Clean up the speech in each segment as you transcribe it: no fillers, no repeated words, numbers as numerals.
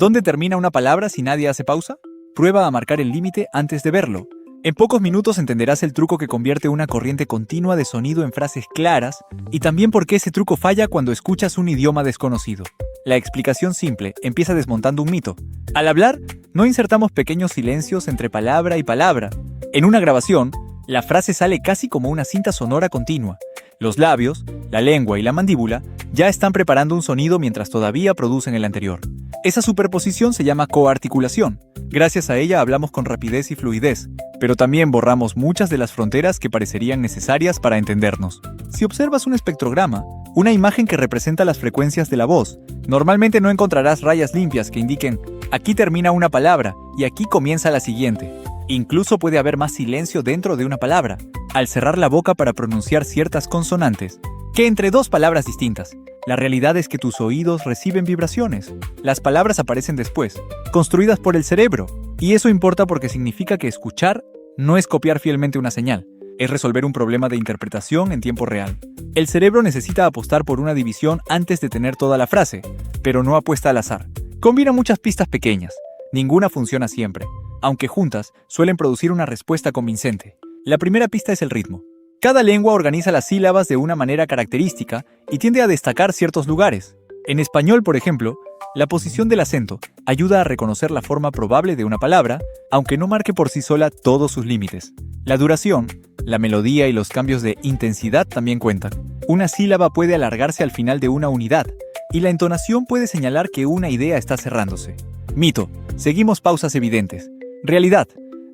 ¿Dónde termina una palabra si nadie hace pausa? Prueba a marcar el límite antes de verlo. En pocos minutos entenderás el truco que convierte una corriente continua de sonido en frases claras y también por qué ese truco falla cuando escuchas un idioma desconocido. La explicación simple empieza desmontando un mito. Al hablar, no insertamos pequeños silencios entre palabra y palabra. En una grabación, la frase sale casi como una cinta sonora continua. Los labios, la lengua y la mandíbula ya están preparando un sonido mientras todavía producen el anterior. Esa superposición se llama coarticulación. Gracias a ella hablamos con rapidez y fluidez, pero también borramos muchas de las fronteras que parecerían necesarias para entendernos. Si observas un espectrograma, una imagen que representa las frecuencias de la voz, normalmente no encontrarás rayas limpias que indiquen aquí termina una palabra y aquí comienza la siguiente. Incluso puede haber más silencio dentro de una palabra, al cerrar la boca para pronunciar ciertas consonantes, que entre dos palabras distintas. La realidad es que tus oídos reciben vibraciones. Las palabras aparecen después, construidas por el cerebro. Y eso importa porque significa que escuchar no es copiar fielmente una señal, es resolver un problema de interpretación en tiempo real. El cerebro necesita apostar por una división antes de tener toda la frase, pero no apuesta al azar. Combina muchas pistas pequeñas. Ninguna funciona siempre, aunque juntas suelen producir una respuesta convincente. La primera pista es el ritmo. Cada lengua organiza las sílabas de una manera característica y tiende a destacar ciertos lugares. En español, por ejemplo, la posición del acento ayuda a reconocer la forma probable de una palabra, aunque no marque por sí sola todos sus límites. La duración, la melodía y los cambios de intensidad también cuentan. Una sílaba puede alargarse al final de una unidad, y la entonación puede señalar que una idea está cerrándose. Mito: seguimos pausas evidentes. Realidad: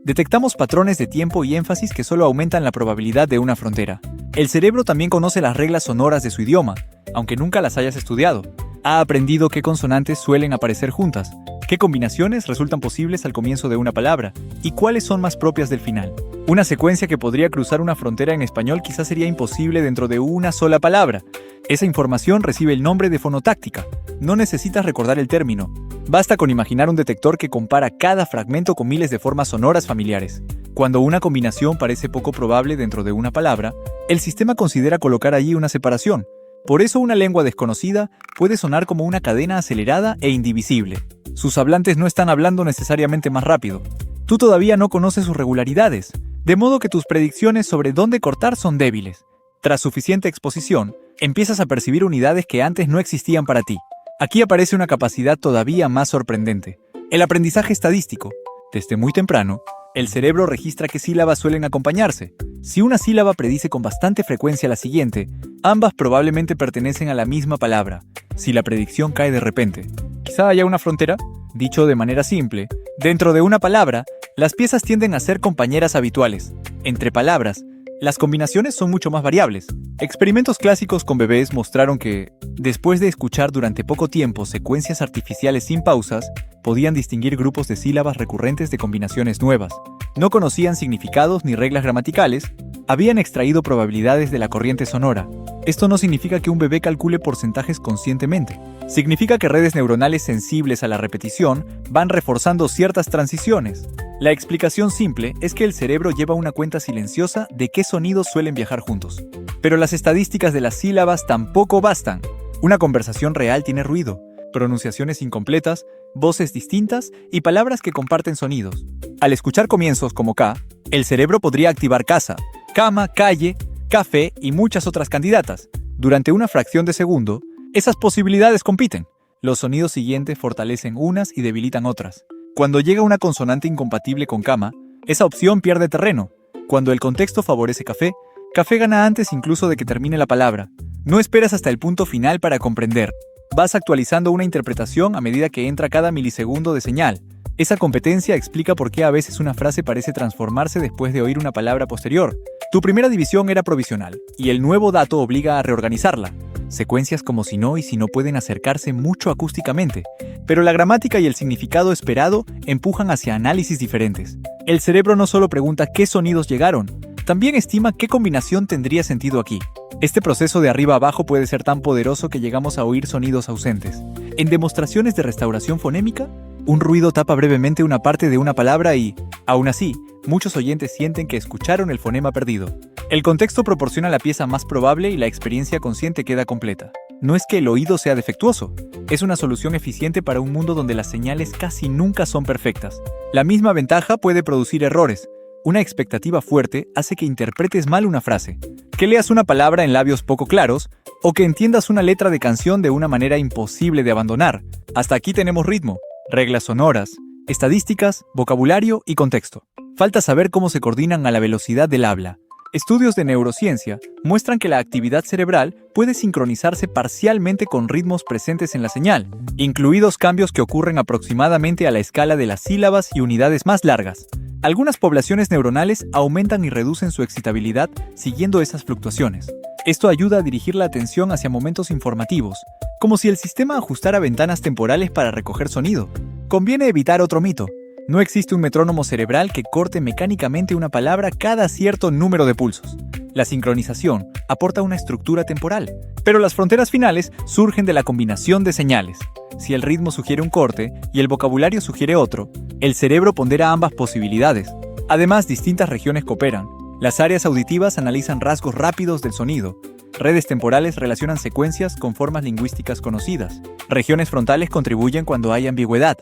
detectamos patrones de tiempo y énfasis que solo aumentan la probabilidad de una frontera. El cerebro también conoce las reglas sonoras de su idioma, aunque nunca las hayas estudiado. Ha aprendido qué consonantes suelen aparecer juntas, qué combinaciones resultan posibles al comienzo de una palabra y cuáles son más propias del final. Una secuencia que podría cruzar una frontera en español quizás sería imposible dentro de una sola palabra. Esa información recibe el nombre de fonotáctica. No necesitas recordar el término. Basta con imaginar un detector que compara cada fragmento con miles de formas sonoras familiares. Cuando una combinación parece poco probable dentro de una palabra, el sistema considera colocar allí una separación. Por eso una lengua desconocida puede sonar como una cadena acelerada e indivisible. Sus hablantes no están hablando necesariamente más rápido. Tú todavía no conoces sus regularidades, de modo que tus predicciones sobre dónde cortar son débiles. Tras suficiente exposición, empiezas a percibir unidades que antes no existían para ti. Aquí aparece una capacidad todavía más sorprendente: el aprendizaje estadístico. Desde muy temprano, el cerebro registra qué sílabas suelen acompañarse. Si una sílaba predice con bastante frecuencia la siguiente, ambas probablemente pertenecen a la misma palabra. Si la predicción cae de repente, quizá haya una frontera. Dicho de manera simple, dentro de una palabra, las piezas tienden a ser compañeras habituales. Entre palabras, las combinaciones son mucho más variables. Experimentos clásicos con bebés mostraron que, después de escuchar durante poco tiempo secuencias artificiales sin pausas, podían distinguir grupos de sílabas recurrentes de combinaciones nuevas. No conocían significados ni reglas gramaticales, habían extraído probabilidades de la corriente sonora. Esto no significa que un bebé calcule porcentajes conscientemente. Significa que redes neuronales sensibles a la repetición van reforzando ciertas transiciones. La explicación simple es que el cerebro lleva una cuenta silenciosa de qué sonidos suelen viajar juntos. Pero las estadísticas de las sílabas tampoco bastan. Una conversación real tiene ruido, pronunciaciones incompletas, voces distintas y palabras que comparten sonidos. Al escuchar comienzos como K, el cerebro podría activar casa, cama, calle, café y muchas otras candidatas. Durante una fracción de segundo, esas posibilidades compiten. Los sonidos siguientes fortalecen unas y debilitan otras. Cuando llega una consonante incompatible con cama, esa opción pierde terreno. Cuando el contexto favorece café, café gana antes incluso de que termine la palabra. No esperas hasta el punto final para comprender. Vas actualizando una interpretación a medida que entra cada milisegundo de señal. Esa competencia explica por qué a veces una frase parece transformarse después de oír una palabra posterior. Tu primera división era provisional, y el nuevo dato obliga a reorganizarla. Secuencias como si no y si no pueden acercarse mucho acústicamente, pero la gramática y el significado esperado empujan hacia análisis diferentes. El cerebro no solo pregunta qué sonidos llegaron, también estima qué combinación tendría sentido aquí. Este proceso de arriba abajo puede ser tan poderoso que llegamos a oír sonidos ausentes. En demostraciones de restauración fonémica, un ruido tapa brevemente una parte de una palabra y, aún así, muchos oyentes sienten que escucharon el fonema perdido. El contexto proporciona la pieza más probable y la experiencia consciente queda completa. no es que el oído sea defectuoso, es una solución eficiente para un mundo donde las señales casi nunca son perfectas. La misma ventaja puede producir errores. Una expectativa fuerte hace que interpretes mal una frase, que leas una palabra en labios poco claros, o que entiendas una letra de canción de una manera imposible de abandonar. Hasta aquí tenemos ritmo, reglas sonoras, estadísticas, vocabulario y contexto. Falta saber cómo se coordinan a la velocidad del habla. Estudios de neurociencia muestran que la actividad cerebral puede sincronizarse parcialmente con ritmos presentes en la señal, incluidos cambios que ocurren aproximadamente a la escala de las sílabas y unidades más largas. Algunas poblaciones neuronales aumentan y reducen su excitabilidad siguiendo esas fluctuaciones. Esto ayuda a dirigir la atención hacia momentos informativos, como si el sistema ajustara ventanas temporales para recoger sonido. Conviene evitar otro mito. No existe un metrónomo cerebral que corte mecánicamente una palabra cada cierto número de pulsos. La sincronización aporta una estructura temporal, pero las fronteras finales surgen de la combinación de señales. Si el ritmo sugiere un corte y el vocabulario sugiere otro, el cerebro pondera ambas posibilidades. Además, distintas regiones cooperan. Las áreas auditivas analizan rasgos rápidos del sonido. Redes temporales relacionan secuencias con formas lingüísticas conocidas. Regiones frontales contribuyen cuando hay ambigüedad,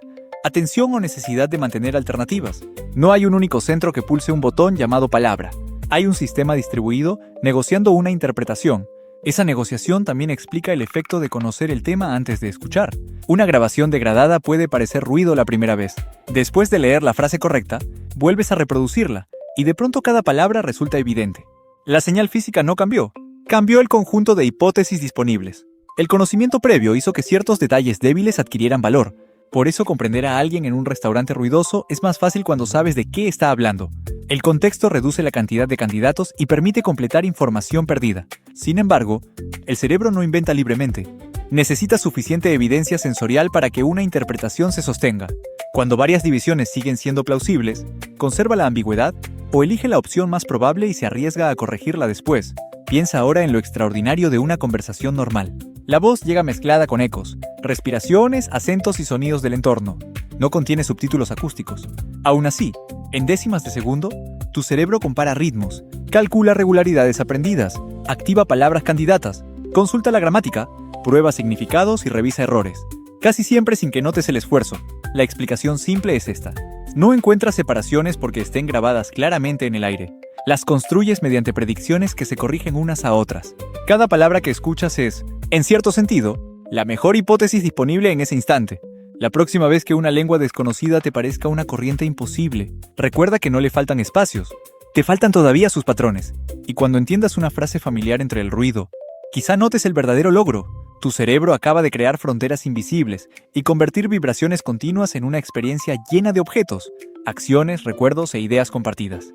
atención o necesidad de mantener alternativas. No hay un único centro que pulse un botón llamado palabra. Hay un sistema distribuido negociando una interpretación. Esa negociación también explica el efecto de conocer el tema antes de escuchar. Una grabación degradada puede parecer ruido la primera vez. Después de leer la frase correcta, vuelves a reproducirla, y de pronto cada palabra resulta evidente. La señal física no cambió. Cambió el conjunto de hipótesis disponibles. El conocimiento previo hizo que ciertos detalles débiles adquirieran valor. Por eso comprender a alguien en un restaurante ruidoso es más fácil cuando sabes de qué está hablando. El contexto reduce la cantidad de candidatos y permite completar información perdida. Sin embargo, el cerebro no inventa libremente. Necesita suficiente evidencia sensorial para que una interpretación se sostenga. Cuando varias divisiones siguen siendo plausibles, conserva la ambigüedad o elige la opción más probable y se arriesga a corregirla después. Piensa ahora en lo extraordinario de una conversación normal. La voz llega mezclada con ecos, respiraciones, acentos y sonidos del entorno. No contiene subtítulos acústicos. Aún así, en décimas de segundo, tu cerebro compara ritmos, calcula regularidades aprendidas, activa palabras candidatas, consulta la gramática, prueba significados y revisa errores. Casi siempre sin que notes el esfuerzo. La explicación simple es esta. No encuentras separaciones porque estén grabadas claramente en el aire. Las construyes mediante predicciones que se corrigen unas a otras. Cada palabra que escuchas es, en cierto sentido, la mejor hipótesis disponible en ese instante. La próxima vez que una lengua desconocida te parezca una corriente imposible, recuerda que no le faltan espacios. Te faltan todavía sus patrones. Y cuando entiendas una frase familiar entre el ruido, quizá notes el verdadero logro. Tu cerebro acaba de crear fronteras invisibles y convertir vibraciones continuas en una experiencia llena de objetos, acciones, recuerdos e ideas compartidas.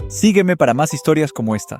Sígueme para más historias como esta.